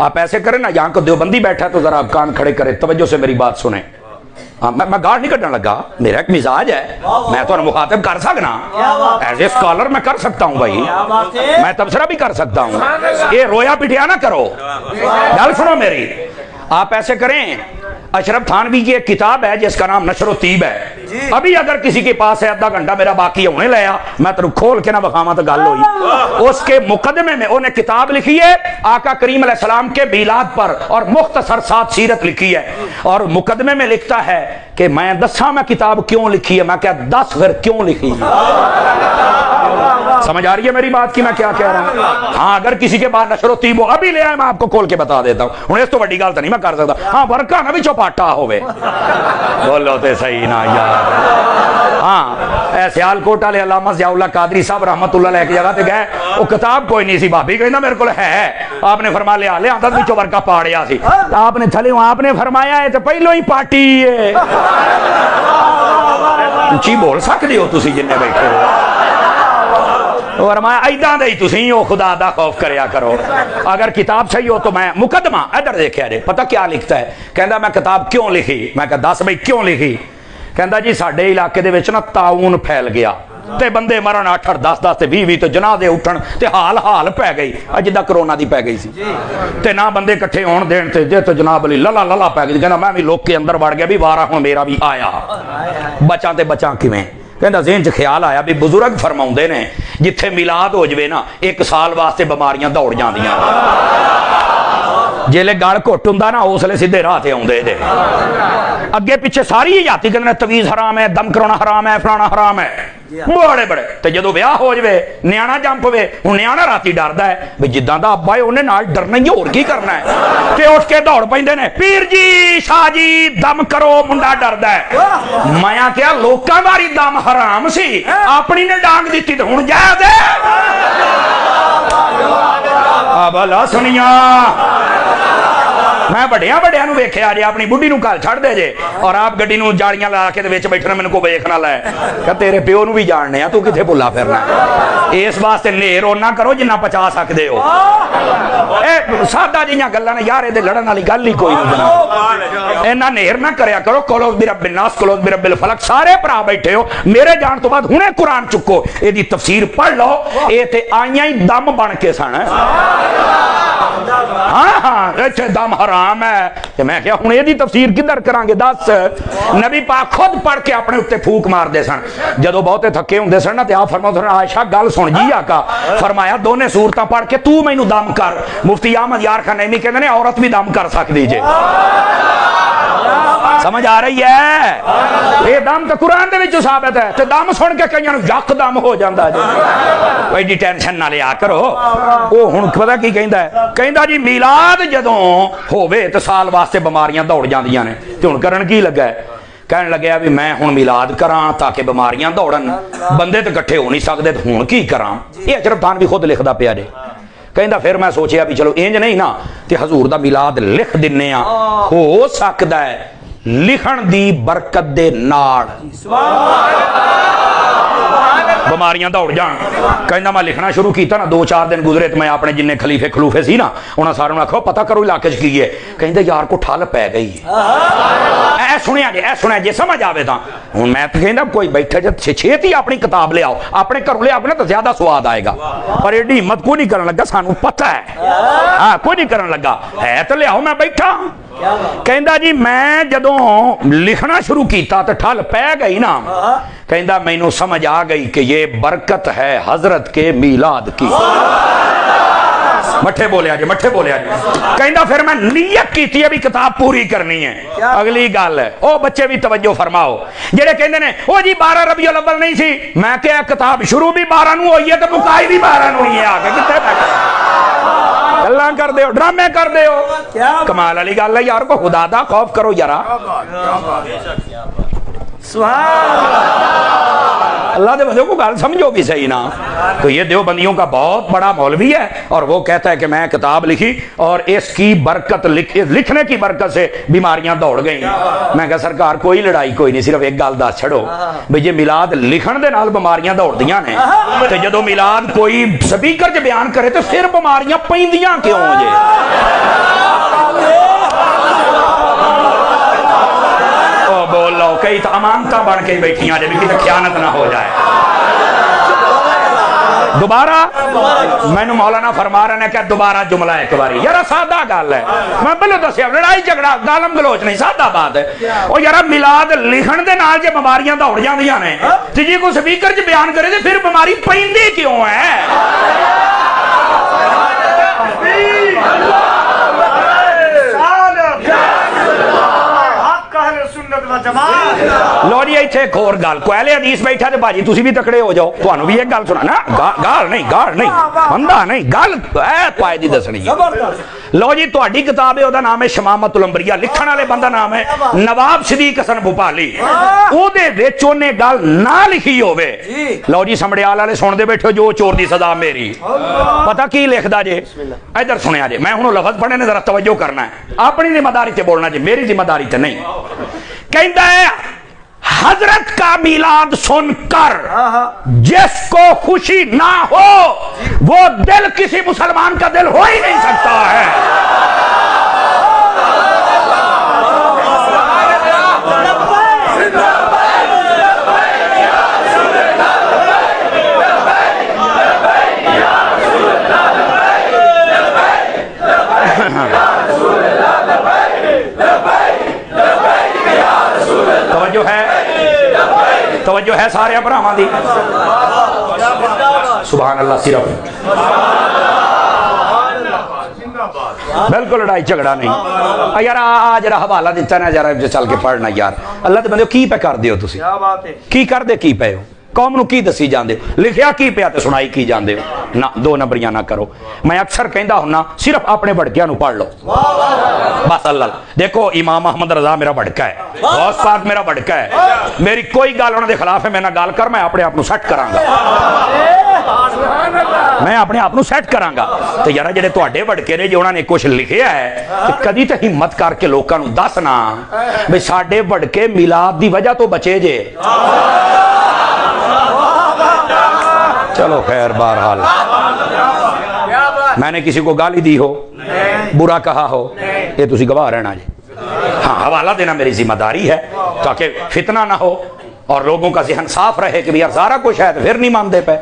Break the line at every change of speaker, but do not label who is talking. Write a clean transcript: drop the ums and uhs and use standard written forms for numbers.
आप ऐसे करें ना, यहाँ को देवबंदी बैठा तो जरा कान खड़े करे, तवज्जो से मेरी बात सुने। मैं गाड़ नहीं कटने लगा, मेरा एक मिजाज है, मैं तो मुखातिब कर सकना, एज ए स्कॉलर मैं कर सकता हूँ भाई, मैं तबसरा भी कर सकता हूँ। ये रोया पिटिया ना करो, गल सुनो मेरी। आप ऐसे करें, अशरफ थानवी की एक किताब है जिसका नाम नशर तीब है, अभी अगर किसी के पास है आधा घंटा मेरा बाकी होने लया, मैं तेरू खोल के ना बखावा तो गल हुई। उसके मुकदमे में उन्हें किताब लिखी है आका करीम अलैहिस्सलाम के मिलाद पर, और मुख्तसर साथ सीरत लिखी है, और मुकदमे में लिखता है कि मैं दसा मैं किताब क्यों लिखी है, मैं क्या 10 फिर क्यों लिखी है। समझ आ रही है मेरी बात की मैं क्या कह रहा हूं? हाँ, अगर किसी के पास नशर तीब हो, अभी ले आए, मैं आपको खोल के बता देता हूं। हूं इस तो बड़ी गल तो नहीं मैं कर सकता। हाँ, वर्का ना भी चौपाटा होवे, बोलो तो सही ना यार। हाँ, सियालकोट वाले अल्लामा ज़ियाउल्लाह कादरी साहब रहमतुल्लाह अलैह की जगह ते गए, वो किताब कोई नहीं सी, भाभी कहना मेरे को है, आपने फरमा लिया ले आंदा विचों वर्का पाड़िया सी, आपने थले आपने फरमाया है तो पहलो ही पार्टी है। उची बोल सकते हो तुसी जिन्ने बैठे हो, और मैं ऐदा दे तुसी हो, खुदा दा खौफ करया करो। अगर किताब सही हो तो मैं मुकदमा इधर देखिया जे, पता क्या लिखता है, कहता मैं किताब क्यों लिखी, मैं कहा 10 भाई क्यों लिखी, कहता जी साडे इलाके दे विच ना ताउन फैल गया ते बंदे मरन 8-8 10-10 ते 20-20 ते जनाजे उठन ते हाल पै गई, जिद्दां करोना दी पै गई सी, ते ना बंदे इकट्ठे होण देण ते जे तो जनाब अली लला पै गई। कहना मैं भी लोक के अंदर वड़ गया भी वारा हुण मेरा भी आया, बचां ते बचां किवें। कहता ज़हन च ख्याल आया भी बुजुर्ग फरमाउंदे ने जिथे मिलाद हो जाए ना 1 साल वास्ते बीमारियां दौड़ जांदियां, जेले गल घुट हुंदा ना उसले सीधे राह ते आउंदे जे, अगे पिछे सारी हयाती कहंदे तवीज़ हराम है, दम कराना हराम है, फलाना हराम है, बड़े बड़े। ते जदों ब्याह हो जाए न्याणा जम पवे, हुण न्याणा राती डरदा है भी जिद्दां दा अब्बा है उहने नाल डरना ही, होर की करना है, ते उठ के दौड़ पैंदे ने पीर जी शाह जी दम करो, मुंडा डरदा है। मैं क्या लोकां वारी दम हराम सी, अपनी ने डांग दित्ती ते हुण जा दे भला सुनिया। मैं बड़िया बड़िया वेख्या जे अपनी बुढ़ी घर छड़ दे जे, और आप गड्डी जालियां ला के बैठना, मैनू को वेखना लै क्या तेरे प्यो नू भी जानने तू किथे भुला फिरना, इस वास्ते नेर ओना करो जिन्ना पचा सकते हो। सादा जिहियां गल्लां ने यार, इहदे लड़न वाली गल ही कोई नहीं जनाब, इन्ना नेर ना करया करो। कुल बिरब्बिन नास कुल बिरब्बिल फलक, सारे भरा बैठे हो, मेरे जान तो बाद हुणे कुरान चुको, इहदी तफसीर पढ़ लो, ये ते आईयां ही दम बन के सन। हाँ, इत्थे दम हराम है, ते मैं क्या हुण इहदी तफसीर किधर करांगे दस। नबी पाक खुद पढ़ के अपने उत्ते फूक मारदे सन, जदों बहुते थके हुंदे सन ना ते आप फरमाउंदे सन आयशा गल सुन जी आका, फरमाया दोने सूरतां पढ़ के तू मैनू दम कर। मुफ्ती अहमद यार खान नईमी कहंदे ने औरत भी दम कर सकदी जे, समझ आ रही है? ये दम तो कुरान दे विच साबित है, ते दम सुन के कईयां नूं यकदम हो जांदा जे। एडी टेंशन ना लिया करो। ओ हुण पता की कहंदा है, कहंदा जी मिलाद जदों होवे ते साल वास्ते बीमारियां दौड़ जांदियां ने, ते हुण करन की लगा है, कहन लग्या भी मैं हुण मिलाद करां ताकि बीमारियां दौड़न, बंदे तो इकट्ठे हो नहीं सकदे, ते हुण की करां। ये अशरफ थानवी खुद लिखदा पिया जे, कहंदा फिर मैं सोचिया भी चलो इंज नहीं ना ते हजूर दा मिलाद लिख दिन्ने आ, हो सकदा है लिखण दी बरकत दे नाल बीमारियां दौड़ जान। कहंदा मैं लिखना शुरू किया ना, 2-4 दिन गुजरे तो मैं अपने जिन्ने खलीफे खलूफे सी ना उन्होंने सारे आखो पता करो इलाके च की है, कहंदे यार को ठल पै गई है, सुनिया जे समझ आवे तां। हुण मैं तो कहंदा कोई बैठे जे छेती अपनी किताब ले आओ, अपने घरों ले आओ ना तो ज्यादा स्वाद आएगा, पर एडी हिम्मत कोई नहीं करन लगा, सानू पता है। हाँ, कोई नहीं करन लगा है तो ले आओ, मैं बैठा। कहंदा जी मैं जदों लिखना शुरू किया तो ठल पै गई ना, कहंदा मैनू समझ आ गई कि ये बरकत है हजरत के मिलाद की। मठे बोलिया जी, मठे बोलिया जी। कहंदा फिर मैं नियत की भी किताब पूरी करनी है। अगली गल है ओ बच्चे भी तवज्जो फरमाओ, जेड़े कहंदे ने ओ जी 12 रबीउल अव्वल नहीं सी, मैं क्या किताब शुरू भी 12 नूं होई है ते मुकाई भी 12 नूं ही है, आके किथे गल्लां कर दे हो, ड्रामे कर दे हो, क्या कमाल वाली गल है यार, को खुदा दा खौफ करो यारा। अल्लाह के बंदों को गल समझो भी सही ना। तो ये देवबंदियों का बहुत बड़ा मौलवी है और वो कहता है कि मैं किताब लिखी और इसकी बरकत लिखने की बरकत से बीमारियां दौड़ गई। मैं कहा सरकार कोई लड़ाई कोई नहीं, सिर्फ एक गल दस छड़ो भी जे मिलाद लिखण दे नाल बीमारियां दौड़दियां ने ते जदों मिलाद कोई स्पीकर च बयान करे तो फिर बीमारियां पैंदियां क्यों जे? अमानत बन के बैठिया जे भी किते खयानत ना हो जाए। दोबारा मैनू मौलाना फरमा रहे ने क्या दोबारा जुमला एक बारी यार सादा गल है मैं पहले दसिया लड़ाई झगड़ा गालम गलोच नहीं सादा बात है। और यार मिलाद लिखण दे नाल जे बीमारियां दौड़ जांदियां ने ते जे कोई स्पीकर च बयान करे ते फिर बीमारी पैंदी क्यों है? लो जी इत्थे एक होर गल कोहले हदीस बैठा ते भाजी तुसी भी तकड़े हो जाओ तुहानू भी एक गल सुना ना गाल नहीं बंदा नहीं गल पाए दी दसनी है। लो जी तुहाडी किताब है ओदा नाम है शमामतुल अंबरिया लिखण वाले बंदा नाम है नवाब सदीक हसन भोपाली ओदे विच ओने गल ना लिखी होवे लो जी समड़ियाल वाले सुनदे बैठे जो चोर दी सजा मेरी पता की लिखदा जे इधर सुनिया जे मैं हुण लफ्ज पढ़ने ने जरा तवज्जो करना है अपनी जिम्मेदारी ते बोलना जे मेरी जिम्मेदारी ते नहीं। कहता है हजरत का मिलाद सुनकर जिसको खुशी ना हो वो दिल किसी मुसलमान का दिल हो ही नहीं सकता है। तवज्जो है सारे भरावां दी सुभान अल्लाह। सिर्फ बिल्कुल लड़ाई झगड़ा नहीं यार आ जरा हवाला दिता ना जरा चल के पढ़ना यार अल्लाह दे बंदे की पे कर दियो तुसी की कर दे की पे हो कौम नू की दसी जांदे हो लिखिया की पिया ते सुनाई की जांदे हो ना दो नंबरियां ना करो। मैं अक्सर कहंदा हुन्ना सिर्फ अपने भड़कियां नू पढ़ लो बस। अल्लाह देखो इमाम अहमद रजा मेरा भड़का है गौस पाक मेरा भड़का है मेरी कोई गल उन्हां दे खिलाफ है मैं ना गल कर मैं अपने आप नू सेट करांगा मैं अपने आप नू सेट करांगा। तो यार जेडे तुहाडे भड़के ने जे उन्हां ने कुछ लिखिया है ते कदी ते हिम्मत करके लोकां नू दसना भी साडे भड़के मिलाद दी वजह तो बचे जे। चलो खैर बहरहाल मैंने किसी को गाली दी हो बुरा कहा हो ये तुसी गवाह रहना जी। हाँ हवाला देना मेरी जिम्मेदारी है ताकि फितना ना हो और लोगों का ज़हन साफ रहे कि यार सारा कुछ है तो फिर नहीं मानते पे।